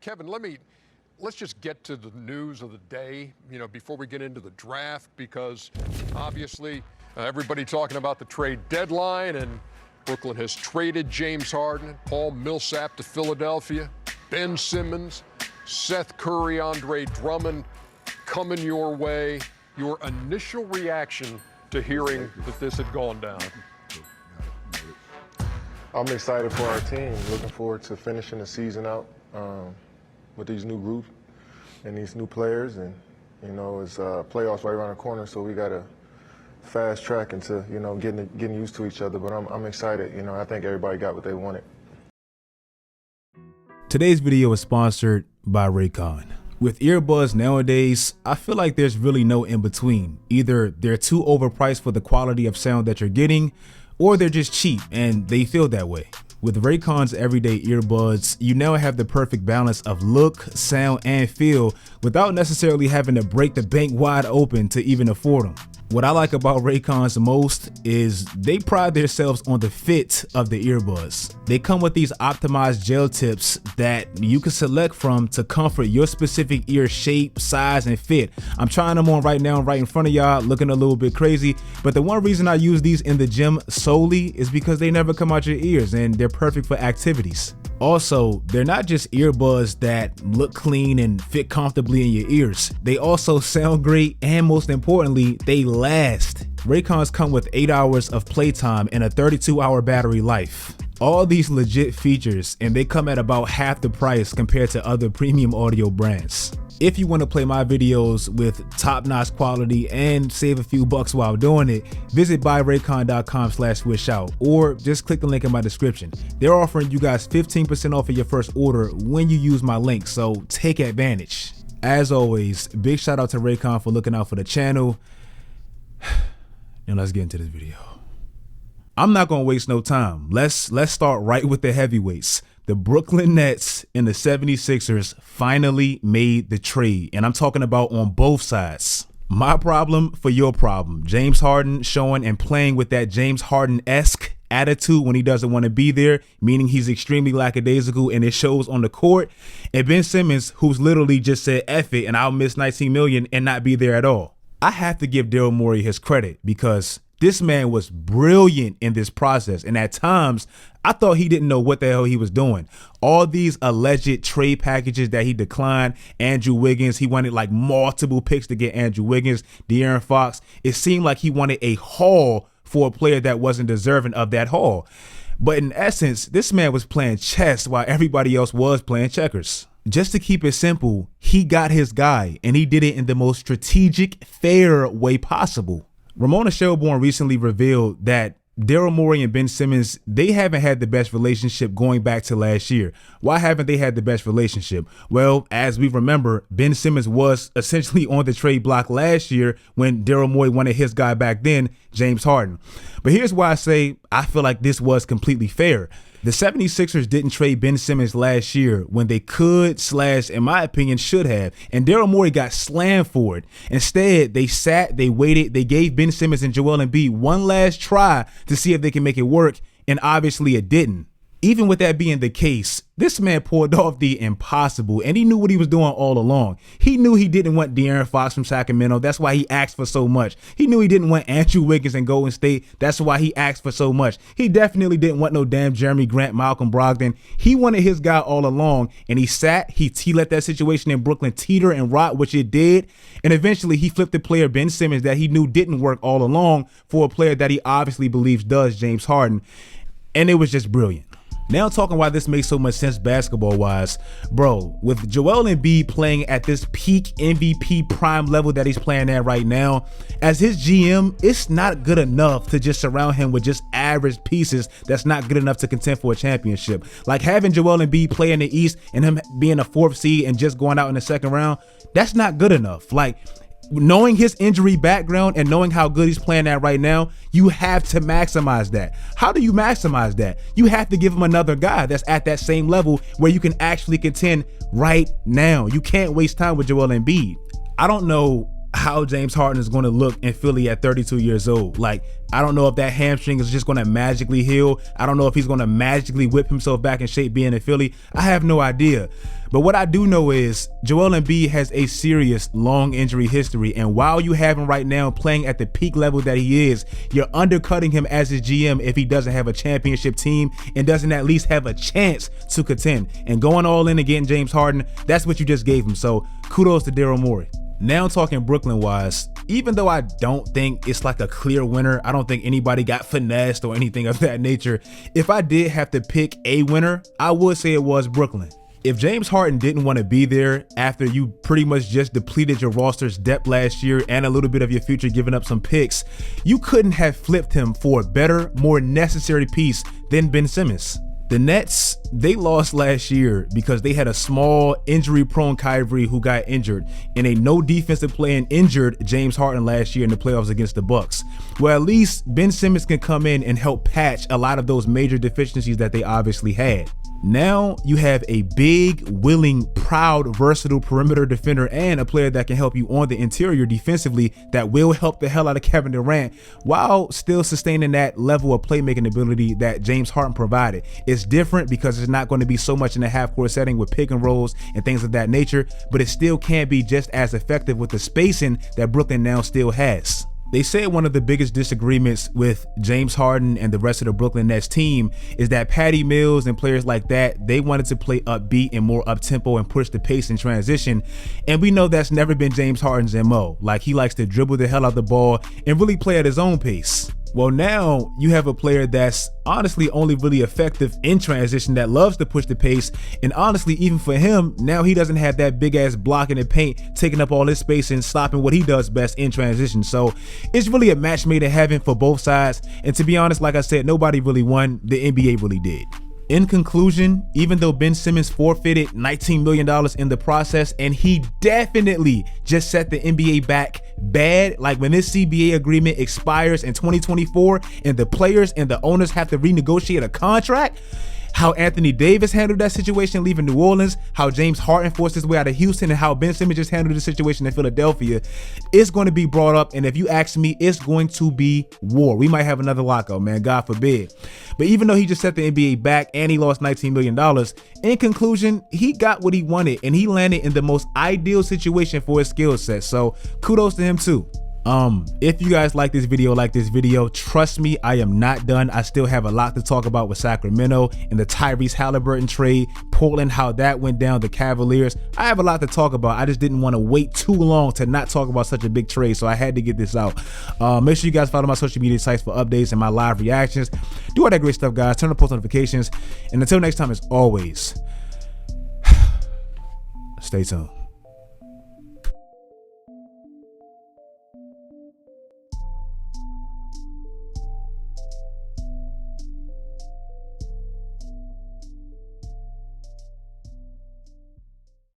Kevin, let's just get to the news of the day, before we get into the draft, because obviously everybody talking about the trade deadline, and Brooklyn has traded James Harden, Paul Millsap to Philadelphia, Ben Simmons, Seth Curry, Andre Drummond coming your way. Your initial reaction to hearing that this had gone down? I'm excited for our team. Looking forward to finishing the season out with these new groups and these new players. And, it's playoffs right around the corner, so we got to fast track into, getting used to each other. But I'm excited. I think everybody got what they wanted. Today's video is sponsored by Raycon. With earbuds nowadays, I feel like there's really no in between. Either they're too overpriced for the quality of sound that you're getting, or they're just cheap and they feel that way. With Raycon's everyday earbuds, you now have the perfect balance of look, sound, and feel without necessarily having to break the bank wide open to even afford them. What I like about Raycons most is they pride themselves on the fit of the earbuds. They come with these optimized gel tips that you can select from to comfort your specific ear shape, size, and fit. I'm trying them on right now, right in front of y'all, looking a little bit crazy. But the one reason I use these in the gym solely is because they never come out your ears and they're perfect for activities. Also, they're not just earbuds that look clean and fit comfortably in your ears. They also sound great, and most importantly, they last. Raycons come with 8 hours of playtime and a 32-hour battery life. All these legit features, and they come at about half the price compared to other premium audio brands. If you want to play my videos with top-notch quality and save a few bucks while doing it, visit buyraycon.com/swishout or just click the link in my description. They're offering you guys 15% off of your first order when you use my link, so take advantage. As always, big shout out to Raycon for looking out for the channel. And let's get into this video. I'm not gonna waste no time. Let's start right with the heavyweights. The Brooklyn Nets and the 76ers finally made the trade, and I'm talking about on both sides. My problem for your problem. James Harden showing and playing with that James Harden-esque attitude when he doesn't want to be there, meaning he's extremely lackadaisical and it shows on the court. And Ben Simmons, who's literally just said F it and I'll miss $19 million and not be there at all. I have to give Daryl Morey his credit because this man was brilliant in this process, and at times I thought he didn't know what the hell he was doing. All these alleged trade packages that he declined, Andrew Wiggins, he wanted like multiple picks to get Andrew Wiggins, De'Aaron Fox. It seemed like he wanted a haul for a player that wasn't deserving of that haul. But in essence, this man was playing chess while everybody else was playing checkers. Just to keep it simple, he got his guy, and he did it in the most strategic, fair way possible. Ramona Shelburne recently revealed that Daryl Morey and Ben Simmons, they haven't had the best relationship going back to last year. Why haven't they had the best relationship? Well, as we remember, Ben Simmons was essentially on the trade block last year when Daryl Morey wanted his guy back then, James Harden. But here's why I say I feel like this was completely fair. The 76ers didn't trade Ben Simmons last year when they could / in my opinion, should have. And Daryl Morey got slammed for it. Instead, they sat, they waited, they gave Ben Simmons and Joel Embiid one last try to see if they can make it work. And obviously it didn't. Even with that being the case, this man pulled off the impossible, and he knew what he was doing all along. He knew he didn't want De'Aaron Fox from Sacramento. That's why he asked for so much. He knew he didn't want Andrew Wiggins in Golden State. That's why he asked for so much. He definitely didn't want no damn Jeremy Grant, Malcolm Brogdon. He wanted his guy all along, and he sat, he let that situation in Brooklyn teeter and rot, which it did, and eventually he flipped the player Ben Simmons that he knew didn't work all along for a player that he obviously believes does, James Harden, and it was just brilliant. Now talking why this makes so much sense basketball-wise, bro, with Joel Embiid playing at this peak MVP prime level that he's playing at right now, as his GM, it's not good enough to just surround him with just average pieces that's not good enough to contend for a championship. Like having Joel Embiid play in the East and him being a 4th seed and just going out in the 2nd round, that's not good enough. Like, knowing his injury background and knowing how good he's playing at right now, you have to maximize that. How do you maximize that? You have to give him another guy that's at that same level where you can actually contend right now. You can't waste time with Joel Embiid. I don't know how James Harden is going to look in Philly at 32 years old. Like, I don't know if that hamstring is just going to magically heal. I don't know if he's going to magically whip himself back in shape being in Philly. I have no idea. But what I do know is Joel Embiid has a serious long injury history. And while you have him right now playing at the peak level that he is, you're undercutting him as his GM if he doesn't have a championship team and doesn't at least have a chance to contend. And going all in and getting James Harden, that's what you just gave him. So kudos to Daryl Morey. Now talking Brooklyn wise, even though I don't think it's like a clear winner, I don't think anybody got finessed or anything of that nature. If I did have to pick a winner, I would say it was Brooklyn. If James Harden didn't want to be there after you pretty much just depleted your roster's depth last year and a little bit of your future, giving up some picks, you couldn't have flipped him for a better, more necessary piece than Ben Simmons. The Nets, they lost last year because they had a small injury-prone Kyrie who got injured and a no defensive playing injured James Harden last year in the playoffs against the Bucks. Well, at least Ben Simmons can come in and help patch a lot of those major deficiencies that they obviously had. Now you have a big, willing, proud, versatile perimeter defender and a player that can help you on the interior defensively that will help the hell out of Kevin Durant while still sustaining that level of playmaking ability that James Harden provided. It's different because it's not going to be so much in a half-court setting with pick and rolls and things of that nature, but it still can be just as effective with the spacing that Brooklyn now still has. They said one of the biggest disagreements with James Harden and the rest of the Brooklyn Nets team is that Patty Mills and players like that, they wanted to play upbeat and more up-tempo and push the pace in transition. And we know that's never been James Harden's MO. Like, he likes to dribble the hell out of the ball and really play at his own pace. Well, now you have a player that's honestly only really effective in transition, that loves to push the pace. And honestly, even for him, now he doesn't have that big ass block in the paint taking up all his space and stopping what he does best in transition. So it's really a match made in heaven for both sides. And to be honest, like I said, nobody really won. The NBA really did. In conclusion, even though Ben Simmons forfeited $19 million in the process, and he definitely just set the NBA back bad, like when this CBA agreement expires in 2024 and the players and the owners have to renegotiate a contract, how Anthony Davis handled that situation leaving New Orleans, how James Harden forced his way out of Houston, and how Ben Simmons just handled the situation in Philadelphia, it's going to be brought up. And if you ask me, it's going to be war. We might have another lockout, man, God forbid. But even though he just set the NBA back and he lost $19 million, in conclusion, he got what he wanted and he landed in the most ideal situation for his skill set. So kudos to him too. If you guys like this video, trust me, I am not done. I still have a lot to talk about with Sacramento and the Tyrese Halliburton trade, Portland, how that went down, the Cavaliers. I have a lot to talk about. I just didn't want to wait too long to not talk about such a big trade, so I had to get this out. Make sure you guys follow my social media sites for updates and my live reactions. Do all that great stuff, guys. Turn on post notifications. And until next time, as always, stay tuned.